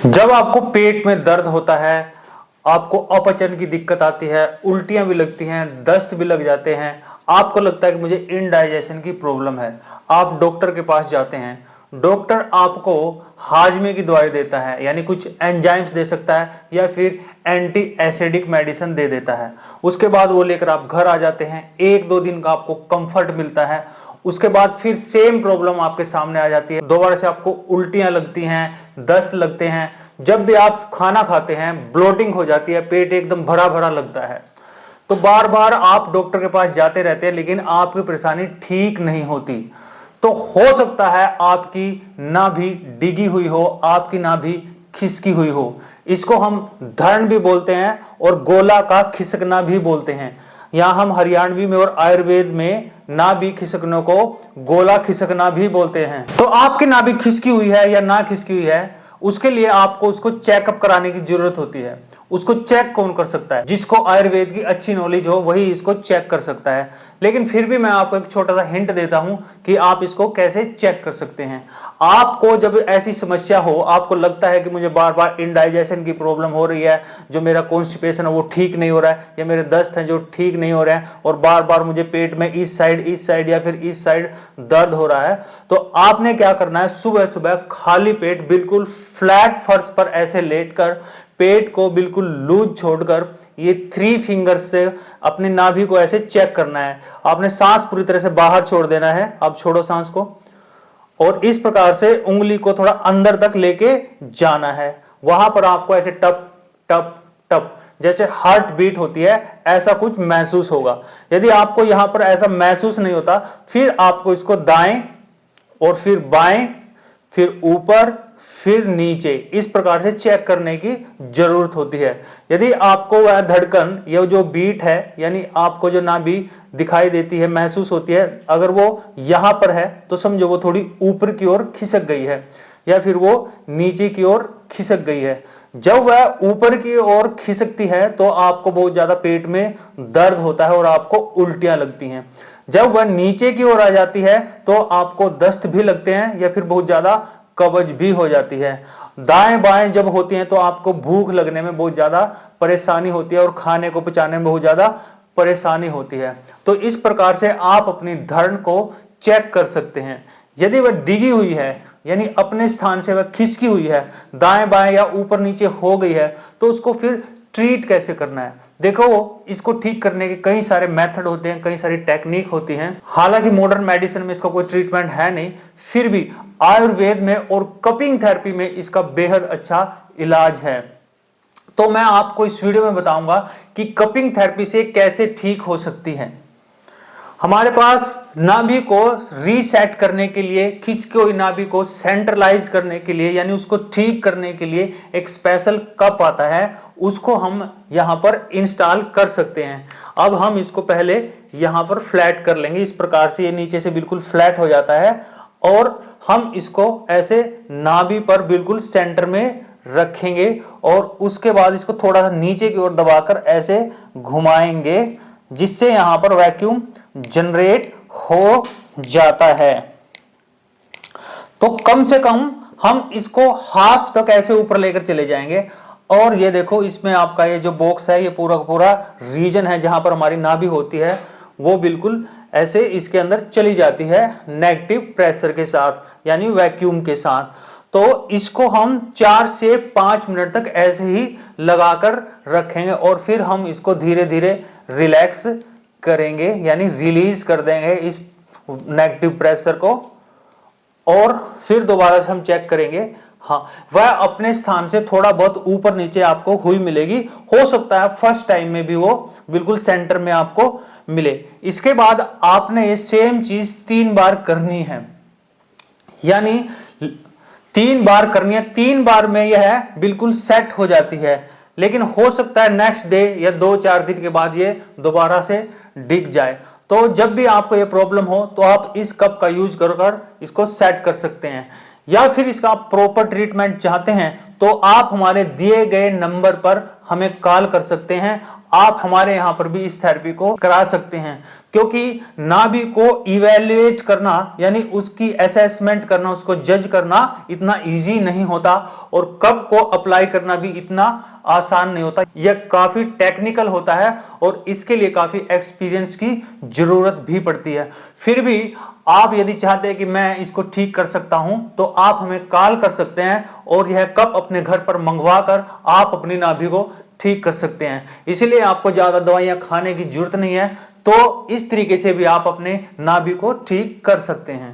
जब आपको पेट में दर्द होता है, आपको अपचन की दिक्कत आती है, उल्टियां भी लगती हैं, दस्त भी लग जाते हैं, आपको लगता है कि मुझे इनडाइजेशन की प्रॉब्लम है, आप डॉक्टर के पास जाते हैं। डॉक्टर आपको हाजमे की दवाई देता है, यानी कुछ एंजाइम्स दे सकता है या फिर एंटी एसिडिक मेडिसिन दे देता है। उसके बाद वो लेकर आप घर आ जाते हैं, 1-2 दिन का आपको कंफर्ट मिलता है। उसके बाद फिर सेम प्रॉब्लम आपके सामने आ जाती है, दोबारा से आपको उल्टियां लगती हैं, दस्त लगते हैं। जब भी आप खाना खाते हैं ब्लोटिंग हो जाती है, पेट एकदम भरा भरा लगता है। तो बार बार आप डॉक्टर के पास जाते रहते हैं, लेकिन आपकी परेशानी ठीक नहीं होती। तो हो सकता है आपकी नाभि डिगी हुई हो, आपकी नाभि खिसकी हुई हो। इसको हम धरण भी बोलते हैं और गोला का खिसकना भी बोलते हैं। यहां हम हरियाणवी में और आयुर्वेद में नाभि खिसकने को गोला खिसकना भी बोलते हैं। तो आपकी नाभि खिसकी हुई है या ना खिसकी हुई है, उसके लिए आपको उसको चेकअप कराने की जरूरत होती है। उसको चेक कौन कर सकता है? जिसको आयुर्वेद की अच्छी नॉलेज हो वही इसको चेक कर सकता है। लेकिन फिर भी मैं आपको एक छोटा सा हिंट देता हूं कि आप इसको कैसे चेक कर सकते हैं। आपको जब ऐसी समस्या हो, आपको लगता है कि मुझे बार बार इंडाइजेशन की प्रॉब्लम हो रही है, जो मेरा कॉन्स्टिपेशन है वो ठीक नहीं हो रहा है, या मेरे दस्त हैं जो ठीक नहीं हो रहे हैं, और बार बार मुझे पेट में इस साइड या फिर इस साइड दर्द हो रहा है, तो आपने क्या करना है, सुबह सुबह खाली पेट बिल्कुल फ्लैट फर्श पर ऐसे लेटकर पेट को बिल्कुल लूज छोड़कर ये 3 फिंगर्स से अपनी नाभि को ऐसे चेक करना है। आपने सांस पूरी तरह से बाहर छोड़ देना है। आप छोड़ो सांस को, और इस प्रकार से उंगली को थोड़ा अंदर तक लेके जाना है। वहां पर आपको ऐसे टप टप टप जैसे हार्ट बीट होती है, ऐसा कुछ महसूस होगा। यदि आपको यहां पर ऐसा महसूस नहीं होता, फिर आपको इसको दाएं और फिर बाएं, फिर ऊपर, फिर नीचे, इस प्रकार से चेक करने की जरूरत होती है। यदि आपको वह धड़कन या जो बीट है, यानी आपको जो नाभि दिखाई देती है, महसूस होती है, अगर वो यहां पर है तो समझो वो थोड़ी ऊपर की ओर खिसक गई है, या फिर वो नीचे की ओर खिसक गई है। जब वह ऊपर की ओर खिसकती है तो आपको बहुत ज्यादा पेट में दर्द होता है और आपको उल्टियां लगती हैं। जब वह नीचे की ओर आ जाती है तो आपको दस्त भी लगते हैं या फिर बहुत ज्यादा कब्ज भी हो जाती है। दाएं बाएं जब होती हैं तो आपको भूख लगने में बहुत ज्यादा परेशानी होती है और खाने को पचाने में बहुत ज्यादा परेशानी होती है। तो इस प्रकार से आप अपनी धरण को चेक कर सकते हैं। यदि वह डिगी हुई है, यानी अपने स्थान से वह खिसकी हुई है, दाएं बाएं या ऊपर नीचे हो गई है, तो उसको फिर ट्रीट कैसे करना है। देखो, इसको ठीक करने के कई सारे मेथड होते हैं, कई सारी टेक्निक होती हैं। हालांकि मॉडर्न मेडिसिन में इसका कोई ट्रीटमेंट है नहीं, फिर भी आयुर्वेद में और कपिंग थेरेपी में इसका बेहद अच्छा इलाज है। तो मैं आपको इस वीडियो में बताऊंगा कि कपिंग थेरेपी से कैसे ठीक हो सकती है। हमारे पास नाभि को रीसेट करने के लिए, खिसकी हुई नाभि को सेंट्रलाइज करने के लिए, यानी उसको ठीक करने के लिए एक स्पेशल कप आता है, उसको हम यहां पर इंस्टॉल कर सकते हैं। अब हम इसको पहले यहां पर फ्लैट कर लेंगे। इस प्रकार से ये नीचे से बिल्कुल फ्लैट हो जाता है, और हम इसको ऐसे नाभि पर बिल्कुल सेंटर में रखेंगे, और उसके बाद इसको थोड़ा सा नीचे की ओर दबाकर ऐसे घुमाएंगे, जिससे यहां पर वैक्यूम जनरेट हो जाता है। तो कम से कम हम इसको हाफ तक ऐसे ऊपर लेकर चले जाएंगे, और ये देखो, इसमें आपका ये जो बॉक्स है, ये पूरा पूरा रीजन है जहां पर हमारी नाभि होती है, वो बिल्कुल ऐसे इसके अंदर चली जाती है नेगेटिव प्रेशर के साथ, यानी वैक्यूम के साथ। तो इसको हम 4 से 5 मिनट तक ऐसे ही लगाकर रखेंगे, और फिर हम इसको धीरे धीरे रिलैक्स करेंगे, यानी रिलीज कर देंगे इस नेगेटिव प्रेशर को, और फिर दोबारा से हम चेक करेंगे। हाँ, वह अपने स्थान से थोड़ा बहुत ऊपर नीचे आपको हुई मिलेगी। हो सकता है फर्स्ट टाइम में भी वो बिल्कुल सेंटर में आपको मिले। इसके बाद आपने ये सेम चीज 3 बार करनी है, यानी 3 बार करनी है। 3 बार में यह बिल्कुल सेट हो जाती है, लेकिन हो सकता है नेक्स्ट डे या 2-4 दिन के बाद ये दोबारा से डिग जाए। तो जब भी आपको ये प्रॉब्लम हो तो आप इस कप का यूज कर इसको सेट कर सकते हैं। या फिर इसका आप प्रॉपर ट्रीटमेंट चाहते हैं तो आप हमारे दिए गए नंबर पर हमें कॉल कर सकते हैं। आप हमारे यहां पर भी इस थेरेपी को करा सकते हैं। क्योंकि नाभि को इवैल्यूएट करना यानी उसकी असेसमेंट करना, उसको जज करना इतना इजी नहीं होता, और कब को अप्लाई करना भी इतना आसान नहीं होता। यह काफी टेक्निकल होता है और इसके लिए काफी एक्सपीरियंस की जरूरत भी पड़ती है। फिर भी आप यदि चाहते हैं कि मैं इसको ठीक कर सकता हूं तो आप हमें कॉल कर सकते हैं और यह कप अपने घर पर मंगवा कर आप अपनी नाभि को ठीक कर सकते हैं। इसीलिए आपको ज्यादा दवाइयां खाने की जरूरत नहीं है। तो इस तरीके से भी आप अपने नाभि को ठीक कर सकते हैं।